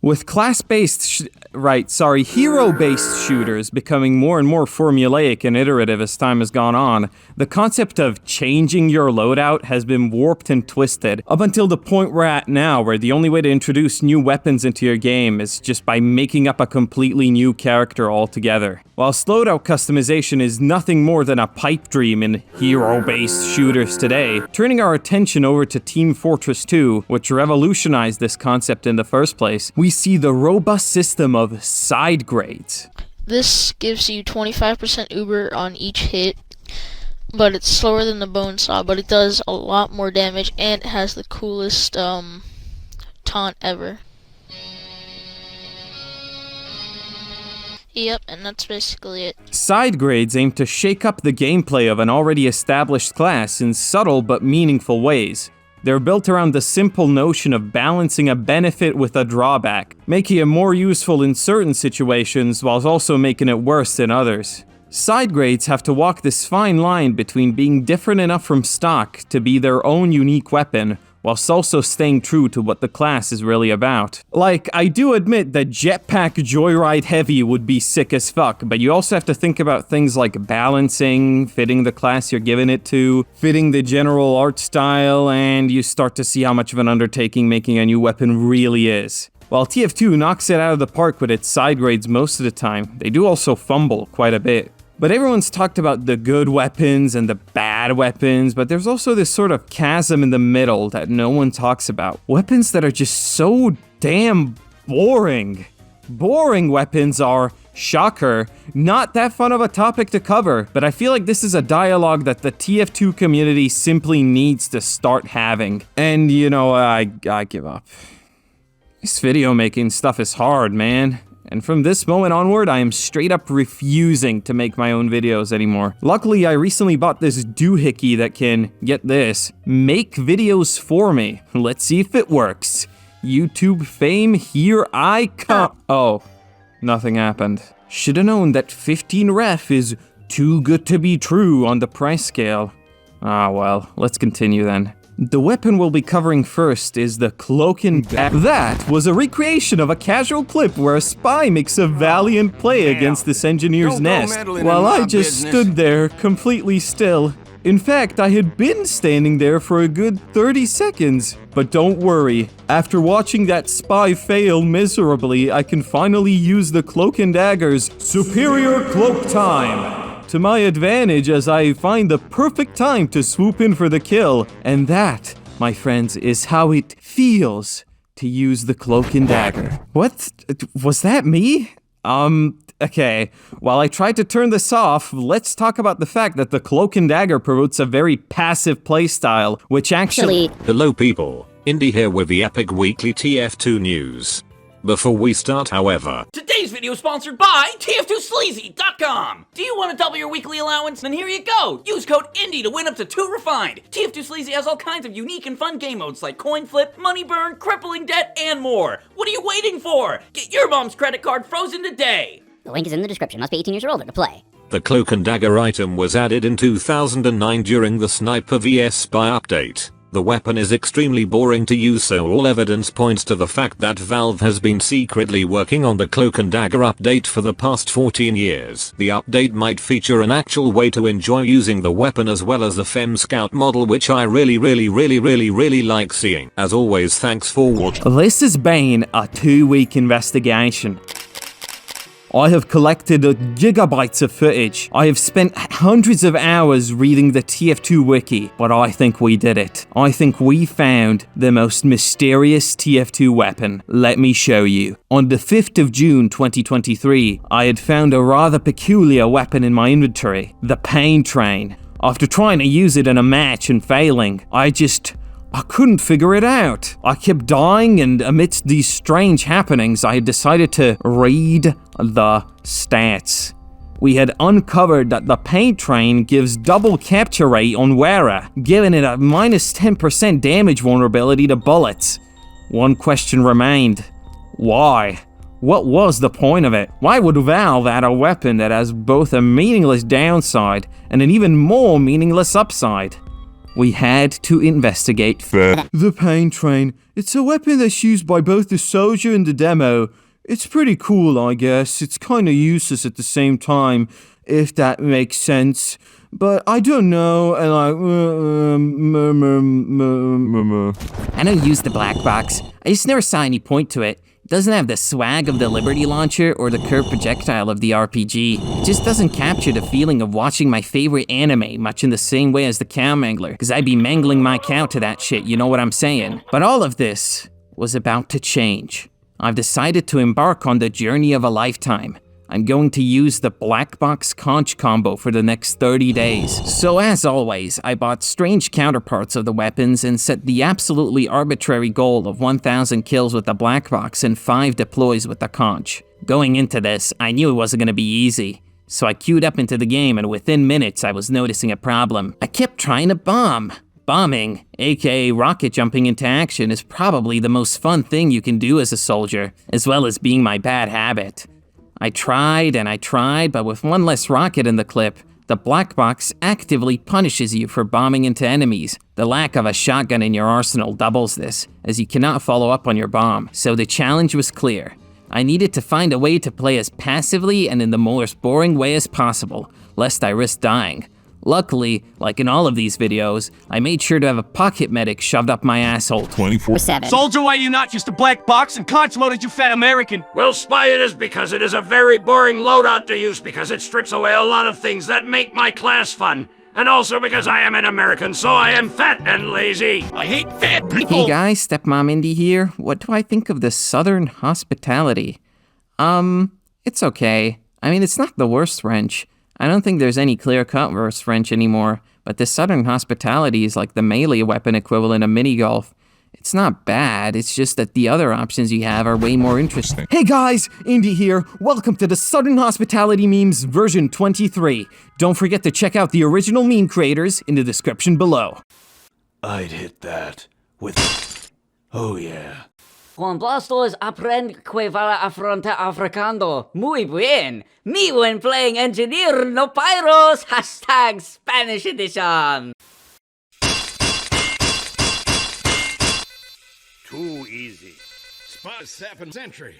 With hero-based shooters becoming more and more formulaic and iterative as time has gone on, the concept of changing your loadout has been warped and twisted, up until the point we're at now, where the only way to introduce new weapons into your game is just by making up a completely new character altogether. Whilst loadout customization is nothing more than a pipe dream in hero-based shooters today, turning our attention over to Team Fortress 2, which revolutionized this concept in the first place, we see the robust system of side grades. This gives you 25% uber on each hit, but it's slower than the bone saw, but it does a lot more damage, and it has the coolest taunt ever. Yep, and that's basically it. Side grades aim to shake up the gameplay of an already established class in subtle but meaningful ways. They're built around the simple notion of balancing a benefit with a drawback, making it more useful in certain situations while also making it worse in others. Side grades have to walk this fine line between being different enough from stock to be their own unique weapon, whilst also staying true to what the class is really about. Like, I do admit that Jetpack Joyride Heavy would be sick as fuck, but you also have to think about things like balancing, fitting the class you're giving it to, fitting the general art style, and you start to see how much of an undertaking making a new weapon really is. While TF2 knocks it out of the park with its side grades most of the time, they do also fumble quite a bit. But everyone's talked about the good weapons and the bad weapons, but there's also this sort of chasm in the middle that no one talks about. Weapons that are just so damn boring. Boring weapons are, shocker, not that fun of a topic to cover, but I feel like this is a dialogue that the TF2 community simply needs to start having. And you know, I give up. This video making stuff is hard, man. And from this moment onward, I am straight up refusing to make my own videos anymore. Luckily, I recently bought this doohickey that can, get this, make videos for me. Let's see if it works. YouTube fame, here I come. Oh, nothing happened. Should've known that 15 ref is too good to be true on the price scale. Ah well, let's continue then. The weapon we'll be covering first is the Cloak and Dagger. That was a recreation of a casual clip where a spy makes a valiant play against this engineer's nest, while I just stood there completely still. In fact, I had been standing there for a good 30 seconds. But don't worry, after watching that spy fail miserably, I can finally use the Cloak and Dagger's superior cloak time to my advantage as I find the perfect time to swoop in for the kill. And that, my friends, is how it feels to use the Cloak and Dagger. What? Was that me? Okay. While I try to turn this off, let's talk about the fact that the Cloak and Dagger promotes a very passive playstyle, which actually— Hello people, Indy here with the epic weekly TF2 news. Before we start, however, today's video is sponsored by TF2sleazy.com. Do you want to double your weekly allowance? Then here you go. Use code INDY to win up to 2 refined. TF2 Sleazy has all kinds of unique and fun game modes like coin flip, money burn, crippling debt, and more. What are you waiting for? Get your mom's credit card frozen today. The link is in the description. Must be 18 years or older to play. The Cloak and Dagger item was added in 2009 during the Sniper vs Spy update. The weapon is extremely boring to use, so all evidence points to the fact that Valve has been secretly working on the Cloak and Dagger update for the past 14 years. The update might feature an actual way to enjoy using the weapon as well as the Fem Scout model, which I really like seeing. As always, thanks for watching. This has been a 2-week investigation. I have collected gigabytes of footage. I have spent hundreds of hours reading the TF2 wiki, but I think we did it. I think we found the most mysterious TF2 weapon. Let me show you. On the 5th of June 2023, I had found a rather peculiar weapon in my inventory, the Pain Train. After trying to use it in a match and failing, I couldn't figure it out. I kept dying, and amidst these strange happenings, I had decided to read the stats. We had uncovered that the Pain Train gives double capture rate on wearer, giving it a minus 10% damage vulnerability to bullets. One question remained. Why? What was the point of it? Why would Valve add a weapon that has both a meaningless downside and an even more meaningless upside? We had to investigate the pain train. It's a weapon that's used by both the soldier and the demo. It's pretty cool, I guess. It's kinda useless at the same time, if that makes sense. But I don't know, and I don't use the black box. I just never saw any point to it. It doesn't have the swag of the Liberty Launcher or the curved projectile of the RPG. It just doesn't capture the feeling of watching my favorite anime much in the same way as the Cow Mangler, because I'd be mangling my cow to that shit, you know what I'm saying? But all of this was about to change. I've decided to embark on the journey of a lifetime. I'm going to use the black box conch combo for the next 30 days. So as always, I bought strange counterparts of the weapons and set the absolutely arbitrary goal of 1,000 kills with the black box and 5 deploys with the conch. Going into this, I knew it wasn't going to be easy. So I queued up into the game, and within minutes I was noticing a problem. I kept trying to bomb. Bombing, aka rocket jumping into action, is probably the most fun thing you can do as a soldier, as well as being my bad habit. I tried and I tried, but with one less rocket in the clip, the black box actively punishes you for bombing into enemies. The lack of a shotgun in your arsenal doubles this, as you cannot follow up on your bomb. So the challenge was clear. I needed to find a way to play as passively and in the most boring way as possible, lest I risk dying. Luckily, like in all of these videos, I made sure to have a pocket medic shoved up my asshole 24/7. Soldier, why you not just a black box and conch loaded, you fat American? Well, Spy, it is because it is a very boring loadout to use because it strips away a lot of things that make my class fun. And also because I am an American, so I am fat and lazy. I hate fat people! Hey guys, Stepmom Indy here. What do I think of the Southern hospitality? It's okay. I mean, it's not the worst wrench. I don't think there's any clear-cut worst wrench anymore, but this Southern hospitality is like the melee weapon equivalent of mini-golf. It's not bad, it's just that the other options you have are way more interesting. Hey guys, Indy here. Welcome to the Southern Hospitality Memes version 23. Don't forget to check out the original meme creators in the description below. I'd hit that with... Oh yeah. Juan Blastos aprende que para afrontar africano. Muy bien. Me when playing engineer no pyros. Hashtag Spanish edition. Too easy. Spy 7th century.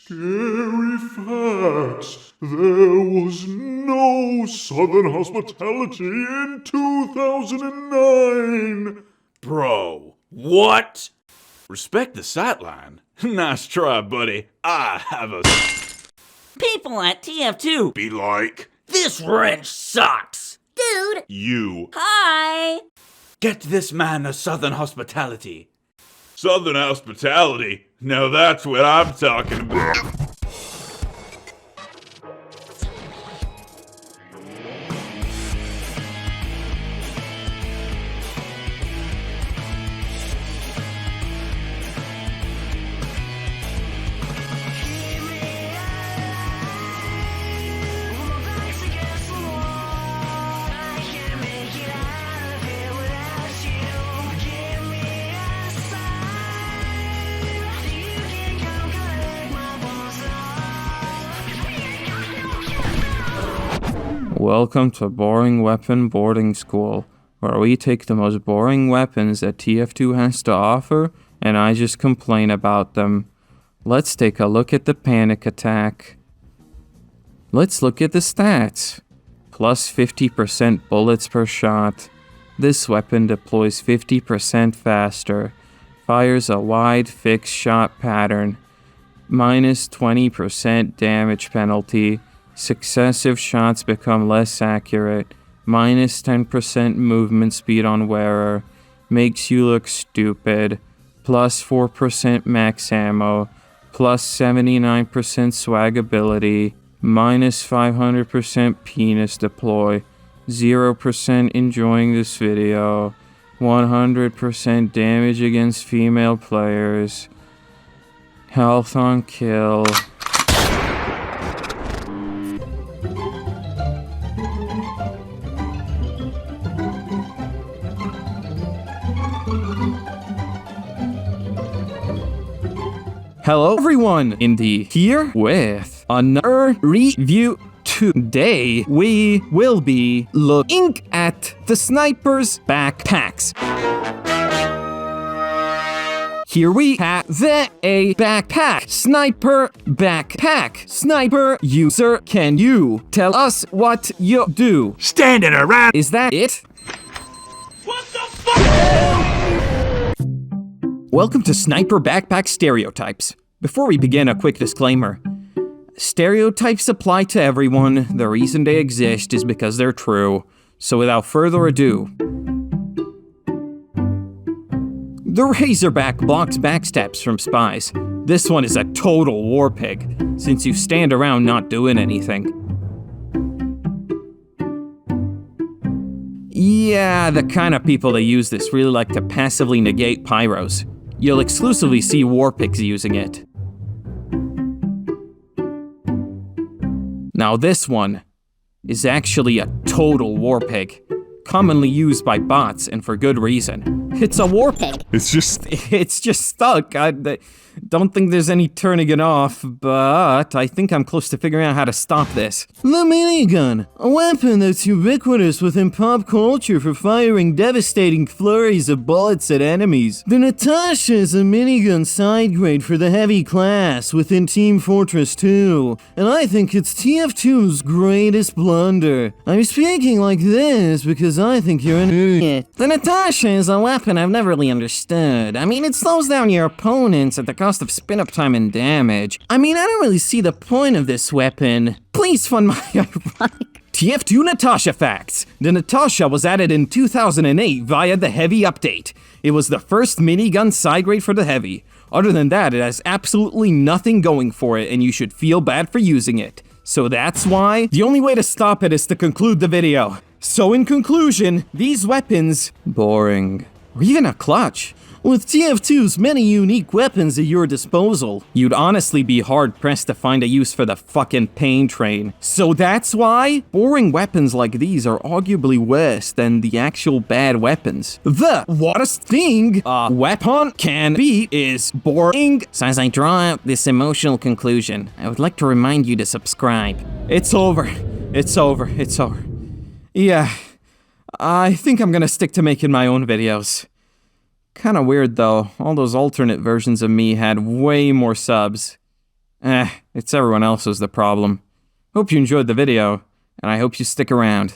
Scary facts. There was no Southern hospitality in 2009. Bro, what? Respect the sightline. Nice try, buddy. I have a... People at TF2, Be like... this wrench sucks. Dude! You. Hi. Get this man a Southern hospitality. Southern hospitality? Now that's what I'm talking about. Welcome to Boring Weapon Boarding School, where we take the most boring weapons that TF2 has to offer, and I just complain about them. Let's take a look at the panic attack. Let's look at the stats. Plus 50% bullets per shot. This weapon deploys 50% faster. Fires a wide fixed shot pattern. Minus 20% damage penalty. Successive shots become less accurate. Minus 10% movement speed on wearer. Makes you look stupid. Plus 4% max ammo. Plus 79% swagability. Minus 500% penis deploy. 0% enjoying this video. 100% damage against female players. Health on kill. Hello everyone, Indy here with another review. Today we will be looking at the sniper's backpacks. Here we have a backpack. Sniper backpack. Sniper user, can you tell us what you do? Standing around. Is that it? What the fuck? Welcome to Sniper Backpack Stereotypes. Before we begin, a quick disclaimer. Stereotypes apply to everyone. The reason they exist is because they're true. So without further ado, the Razorback blocks backstabs from spies. This one is a total war pig, since you stand around not doing anything. Yeah, the kind of people that use this really like to passively negate pyros. You'll exclusively see war pigs using it. Now this one is actually a total war pig, commonly used by bots and for good reason. It's a war pig. It's just stuck. I don't think there's any turning it off, but I think I'm close to figuring out how to stop this. The minigun, a weapon that's ubiquitous within pop culture for firing devastating flurries of bullets at enemies. The Natascha is a minigun side grade for the heavy class within Team Fortress 2, and I think it's TF2's greatest blunder. I'm speaking like this because I think you're an idiot. The Natascha is a weapon I've never really understood. I mean, it slows down your opponents at the cost of spin-up time and damage. I mean, I don't really see the point of this weapon. Please fund my ironic TF2 Natascha facts. The Natascha was added in 2008 via the Heavy update. It was the first minigun side grade for the Heavy. Other than that, it has absolutely nothing going for it, and you should feel bad for using it. So that's why the only way to stop it is to conclude the video. So in conclusion, these weapons, boring. Or even a clutch. With TF2's many unique weapons at your disposal, you'd honestly be hard-pressed to find a use for the fucking pain train. So that's why boring weapons like these are arguably worse than the actual bad weapons. The worst thing a weapon can be is boring. So as I draw out this emotional conclusion, I would like to remind you to subscribe. It's over. It's over. It's over. Yeah, I think I'm gonna stick to making my own videos. Kinda weird though, all those alternate versions of me had way more subs. It's everyone else who's the problem. Hope you enjoyed the video, and I hope you stick around.